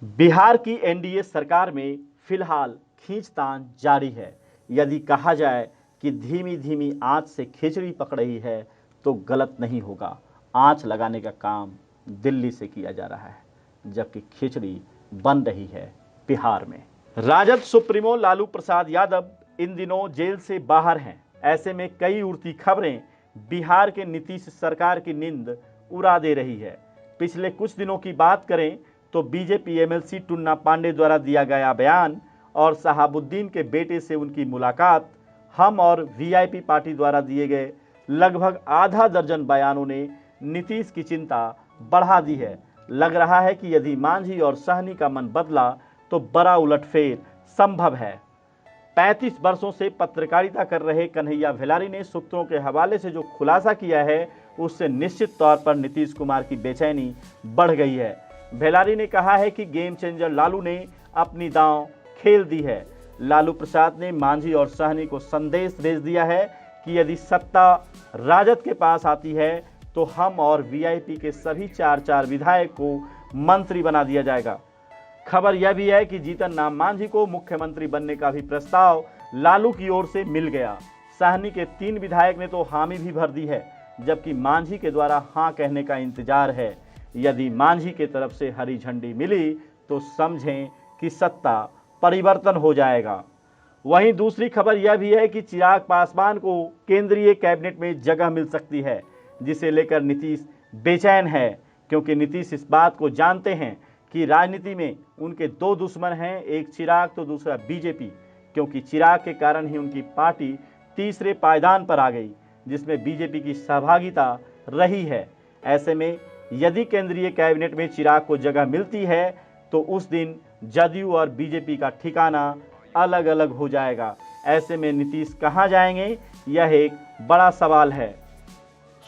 बिहार की एनडीए सरकार में फिलहाल खींचतान जारी है। यदि कहा जाए कि धीमी धीमी आंच से खिचड़ी पक रही है तो गलत नहीं होगा। आंच लगाने का काम दिल्ली से किया जा रहा है, जबकि खिचड़ी बन रही है बिहार में। राजद सुप्रीमो लालू प्रसाद यादव इन दिनों जेल से बाहर हैं। ऐसे में कई उड़ती खबरें बिहार के नीतीश सरकार की नींद उड़ा दे रही है। पिछले कुछ दिनों की बात करें तो बीजेपी एमएलसी टुन्ना पांडे द्वारा दिया गया बयान और शहाबुद्दीन के बेटे से उनकी मुलाकात, हम और वीआईपी पार्टी द्वारा दिए गए लगभग आधा दर्जन बयानों ने नीतीश की चिंता बढ़ा दी है। लग रहा है कि यदि मांझी और सहनी का मन बदला तो बड़ा उलटफेर संभव है। 35 वर्षों से पत्रकारिता कर रहे कन्हैया भेलारी ने सूत्रों के हवाले से जो खुलासा किया है, उससे निश्चित तौर पर नीतीश कुमार की बेचैनी बढ़ गई है। भेलारी ने कहा है कि गेम चेंजर लालू ने अपनी दांव खेल दी है। लालू प्रसाद ने मांझी और सहनी को संदेश भेज दिया है कि यदि सत्ता राजद के पास आती है तो हम और वीआईपी के सभी 4 विधायक को मंत्री बना दिया जाएगा। खबर यह भी है कि जीतन राम मांझी को मुख्यमंत्री बनने का भी प्रस्ताव लालू की ओर से मिल गया। सहनी के 3 विधायक ने तो हामी भी भर दी है, जबकि मांझी के द्वारा हां कहने का इंतजार है। यदि मांझी के तरफ से हरी झंडी मिली तो समझें कि सत्ता परिवर्तन हो जाएगा। वहीं दूसरी खबर यह भी है कि चिराग पासवान को केंद्रीय कैबिनेट में जगह मिल सकती है, जिसे लेकर नीतीश बेचैन है, क्योंकि नीतीश इस बात को जानते हैं कि राजनीति में उनके 2 दुश्मन हैं, एक चिराग तो दूसरा बीजेपी, क्योंकि चिराग के कारण ही उनकी पार्टी तीसरे पायदान पर आ गई, जिसमें बीजेपी की सहभागिता रही है। ऐसे में यदि केंद्रीय कैबिनेट में चिराग को जगह मिलती है तो उस दिन जदयू और बीजेपी का ठिकाना अलग अलग हो जाएगा। ऐसे में नीतीश कहां जाएंगे, यह एक बड़ा सवाल है।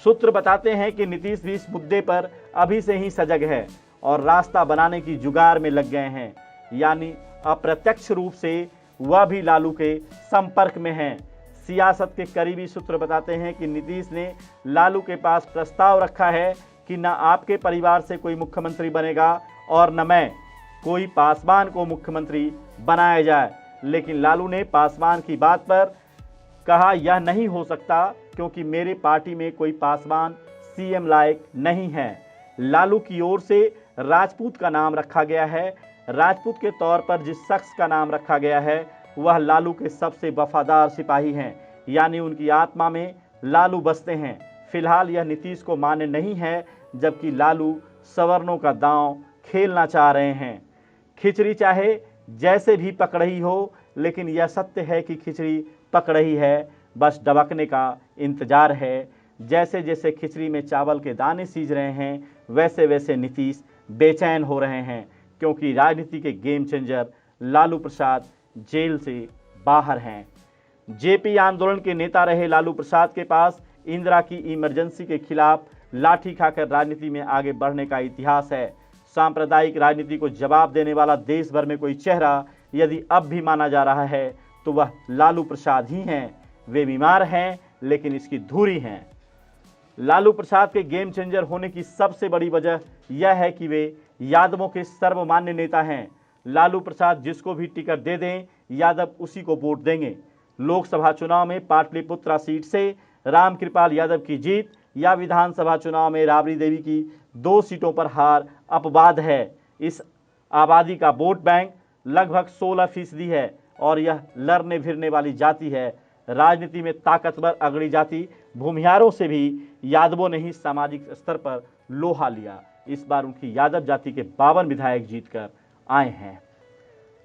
सूत्र बताते हैं कि नीतीश भी इस मुद्दे पर अभी से ही सजग है और रास्ता बनाने की जुगाड़ में लग गए हैं, यानी अप्रत्यक्ष रूप से वह भी लालू के संपर्क में हैं। सियासत के करीबी सूत्र बताते हैं कि नीतीश ने लालू के पास प्रस्ताव रखा है कि न आपके परिवार से कोई मुख्यमंत्री बनेगा और न मैं कोई पासवान को मुख्यमंत्री बनाया जाए। लेकिन लालू ने पासवान की बात पर कहा, यह नहीं हो सकता क्योंकि मेरे पार्टी में कोई पासवान सीएम लायक नहीं है। लालू की ओर से राजपूत का नाम रखा गया है। राजपूत के तौर पर जिस शख्स का नाम रखा गया है वह लालू के सबसे वफादार सिपाही हैं, यानी उनकी आत्मा में लालू बसते हैं। फिलहाल यह नीतीश को मान्य नहीं है, जबकि लालू सवर्णों का दांव खेलना चाह रहे हैं। खिचड़ी चाहे जैसे भी पक रही हो, लेकिन यह सत्य है कि खिचड़ी पक रही है, बस डबकने का इंतजार है। जैसे जैसे खिचड़ी में चावल के दाने सीज रहे हैं, वैसे वैसे नीतीश बेचैन हो रहे हैं, क्योंकि राजनीति के game changer Lalu Prasad jail से बाहर हैं। जेपी आंदोलन के नेता रहे लालू प्रसाद के पास इंदिरा की इमरजेंसी के खिलाफ लाठी खाकर राजनीति में आगे बढ़ने का इतिहास है। सांप्रदायिक राजनीति को जवाब देने वाला देश भर में कोई चेहरा यदि अब भी माना जा रहा है तो वह लालू प्रसाद ही हैं। वे बीमार हैं, लेकिन इसकी धुरी हैं। लालू प्रसाद के गेम चेंजर होने की सबसे बड़ी वजह यह है कि वे यादवों के सर्वमान्य नेता हैं। लालू प्रसाद जिसको भी टिकट दे दें, यादव उसी को वोट देंगे। लोकसभा चुनाव में पाटलिपुत्रा सीट से रामकृपाल यादव की जीत या विधानसभा चुनाव में राबड़ी देवी की 2 सीटों पर हार अपवाद है। इस आबादी का वोट बैंक लगभग 16% है और यह लड़ने भिड़ने वाली जाति है। राजनीति में ताकतवर अगड़ी जाति भूमिहारों से भी यादवों ने ही सामाजिक स्तर पर लोहा लिया। इस बार उनकी यादव जाति के 52 विधायक जीतकर आए हैं।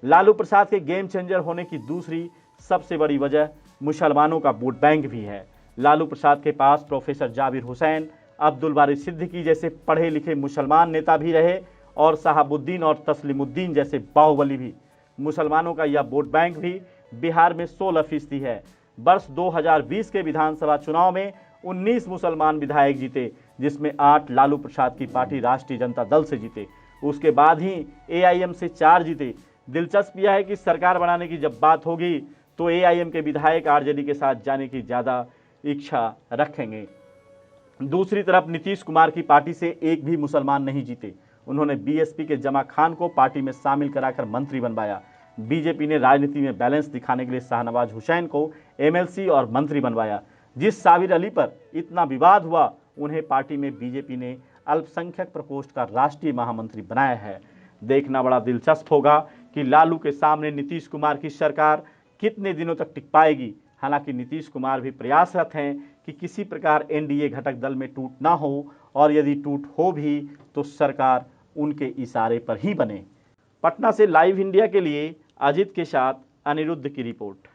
लालू प्रसाद के गेम चेंजर होने की दूसरी सबसे बड़ी वजह मुसलमानों का वोट बैंक भी है। लालू प्रसाद के पास प्रोफेसर जाबिर हुसैन, अब्दुल बारी सिद्दीकी जैसे पढ़े लिखे मुसलमान नेता भी रहे और शहाबुद्दीन और तस्लीमुद्दीन जैसे बाहुबली भी। मुसलमानों का यह वोट बैंक भी बिहार में 16% है। वर्ष 2020 के विधानसभा चुनाव में 19 मुसलमान विधायक जीते, जिसमें 8 लालू प्रसाद की पार्टी राष्ट्रीय जनता दल से जीते। उसके बाद ही एआईएम से 4 जीते। दिलचस्प यह है कि सरकार बनाने की जब बात होगी तो एआईएम के विधायक आरजेडी के साथ जाने की ज़्यादा इच्छा रखेंगे। दूसरी तरफ नीतीश कुमार की पार्टी से एक भी मुसलमान नहीं जीते उन्होंने बीएसपी के जमा खान को पार्टी में शामिल कराकर मंत्री बनवाया। बीजेपी ने राजनीति में बैलेंस दिखाने के लिए शाहनवाज हुसैन को एमएलसी और मंत्री बनवाया। जिस साबिर अली पर इतना विवाद हुआ, उन्हें पार्टी में बीजेपी ने अल्पसंख्यक प्रकोष्ठ का राष्ट्रीय महामंत्री बनाया है। देखना बड़ा दिलचस्प होगा कि लालू के सामने नीतीश कुमार की सरकार कितने दिनों तक टिक पाएगी। हालांकि नीतीश कुमार भी प्रयासरत हैं कि किसी प्रकार एनडीए घटक दल में टूट ना हो, और यदि टूट हो भी तो सरकार उनके इशारे पर ही बने। पटना से लाइव इंडिया के लिए अजित के साथ अनिरुद्ध की रिपोर्ट।